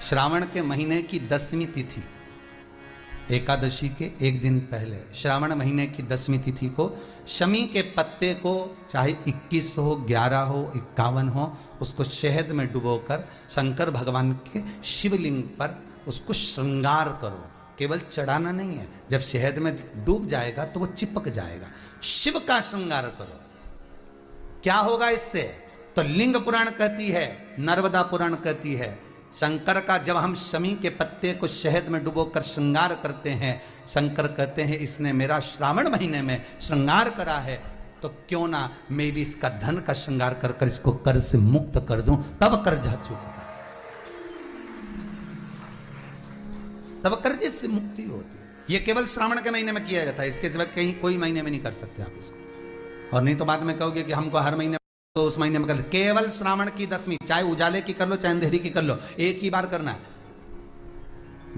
श्रावण के महीने की 10वीं तिथि, एकादशी के एक दिन पहले श्रावण महीने की 10वीं तिथि को शमी के पत्ते को चाहे 21 हो, 11 हो, 51 हो, उसको शहद में डुबोकर शंकर भगवान के शिवलिंग पर उसको श्रृंगार करो। केवल चढ़ाना नहीं है, जब शहद में डूब जाएगा तो वो चिपक जाएगा। शिव का श्रृंगार करो। क्या होगा इससे? तो लिंग पुराण कहती है, नर्मदा पुराण कहती है, शंकर का जब हम शमी के पत्ते को शहद में डुबोकर श्रृंगार करते हैं, शंकर कहते हैं इसने मेरा श्रावण महीने में श्रृंगार करा है, तो क्यों ना मैं भी इसका धन का श्रृंगार कर कर इसको कर्ज से मुक्त कर दूं, तब कर्जा चुका, तब कर्जे से मुक्ति होती है। ये केवल श्रावण के महीने में किया जाता है, इसके सिवा कहीं कोई महीने में नहीं कर सकते आप इसको। और नहीं तो बाद में कहोगे कि हमको हर महीने, तो उस महीने में कर, केवल श्रावण की 10वीं, चाहे उजाले की कर लो चाहे अंधेरी की कर लो, एक ही बार करना है।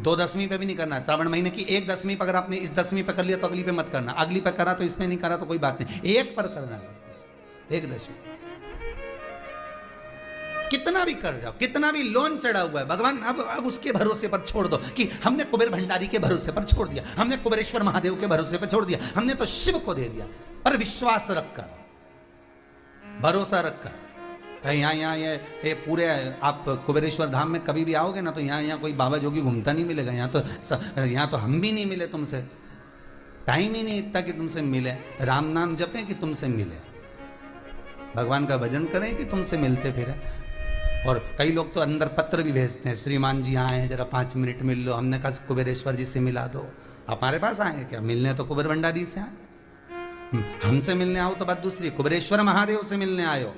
2 10वीं पे भी नहीं करना है। श्रावण महीने की 1 10वीं पर अगर आपने इस 10वीं पे कर लिया तो अगली पे मत करना, अगली पे करा तो इसमें नहीं करा तो कोई बात नहीं, एक पर करना है, 1 10वीं। कितना भी कर जाओ, कितना भी लोन चढ़ा हुआ है, भगवान अब उसके भरोसे पर छोड़ दो कि हमने कुबेर भंडारी के भरोसे पर छोड़ दिया, हमने कुबेरेश्वर महादेव के भरोसे पर छोड़ दिया, हमने तो शिव को दे दिया। पर विश्वास रखकर, भरोसा रखकर, यहाँ ये पूरे आप कुबेरेश्वर धाम में कभी भी आओगे ना तो यहाँ कोई बाबा जोगी घूमता नहीं मिलेगा। यहाँ तो हम भी नहीं मिले तुमसे, टाइम ही नहीं इतना कि तुमसे मिले। राम नाम जपें कि तुमसे मिले, भगवान का भजन करें कि तुमसे मिलते फिरे। और कई लोग तो अंदर पत्र भी भेजते हैं, श्रीमान जी आए हैं, जरा 5 मिनट मिल लो। हमने कहा कुबेरेश्वर जी से मिला दो। हमारे पास आए क्या मिलने? तो कुबेर भंडारी से आए, हमसे मिलने आओ तो बात दूसरी, कुबेरेश्वर महादेव से मिलने आयो।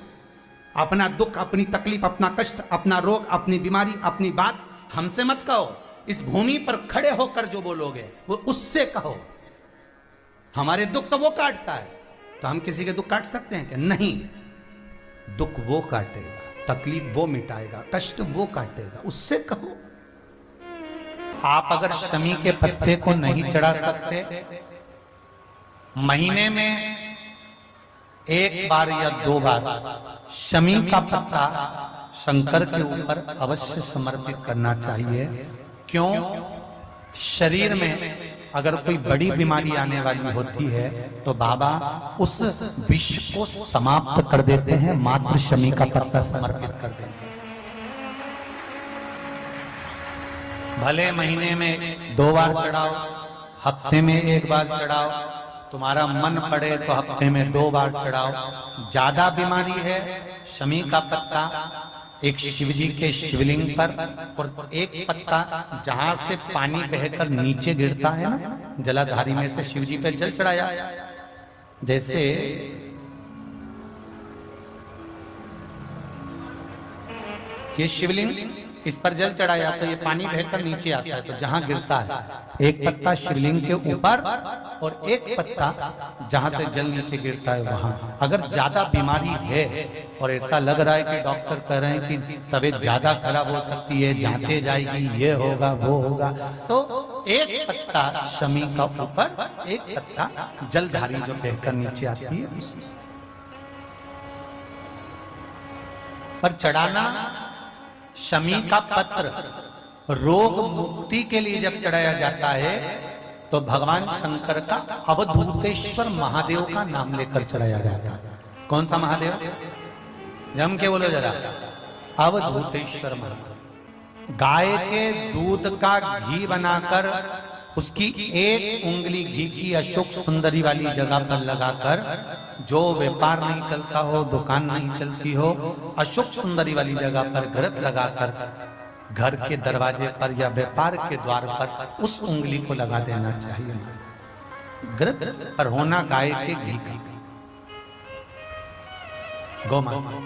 अपना दुख, अपनी तकलीफ, अपना कष्ट, अपना रोग, अपनी बीमारी, अपनी बात हमसे मत कहो, इस भूमि पर खड़े होकर जो बोलोगे वो उससे कहो। हमारे दुख तो वो काटता है, तो हम किसी के दुख काट सकते हैं क्या? नहीं, दुख वो काटेगा, तकलीफ वो मिटाएगा, कष्ट वो काटेगा, उससे कहो। आप अगर शमी के पत्ते को नहीं चढ़ा सकते, महीने में 1 बार या 2 बार शमी का पत्ता शंकर के ऊपर अवश्य समर्पित करना चाहिए। क्यों? शरीर में अगर कोई बड़ी बीमारी आने वाली होती है तो बाबा उस विष को समाप्त कर देते हैं, मात्र शमी का पत्ता समर्पित कर देते हैं। भले महीने में 2 बार चढ़ाओ, हफ्ते में 1 बार चढ़ाओ, तुम्हारा मन पड़े तो हफ्ते में 2 बार चढ़ाओ। ज्यादा बीमारी है, शमी का पत्ता एक शिवजी के शिवलिंग पर, और एक पत्ता जहां से पानी बहकर नीचे गिरता है ना, जलाधारी में से शिवजी पे जल चढ़ाया। जैसे ये शिवलिंग, इस पर जल चढ़ाया तो ये पानी बहकर नीचे आता है, तो जहां गिरता है एक पत्ता शिवलिंग के ऊपर और एक पत्ता जहां से जल नीचे गिरता है वहां। अगर ज्यादा बीमारी है और ऐसा लग रहा है कि डॉक्टर कह रहे हैं कि तबीयत ज्यादा खराब हो सकती है, जांचे जाएगी, ये होगा वो होगा, तो एक पत्ता शमी का ऊपर, एक पत्ता जलधारी जो बहकर नीचे आती है पर चढ़ाना। शमी का पत्र रोग मुक्ति के लिए जब चढ़ाया जाता है तो भगवान शंकर का अवधूतेश्वर महादेव का नाम लेकर चढ़ाया जाता है। कौन सा महादेव? जम के बोलो जरा, अवधूतेश्वर महादेव। गाय के दूध का घी बनाकर उसकी 1 उंगली घी की अशोक सुंदरी वाली जगह पर लगाकर, जो व्यापार नहीं चलता हो, दुकान नहीं चलती हो, अशोक सुंदरी वाली जगह पर घृत लगाकर घर के दरवाजे पर या व्यापार के द्वार पर उस उंगली को लगा देना चाहिए। घृत पर होना गाय के घी का, गौ माता।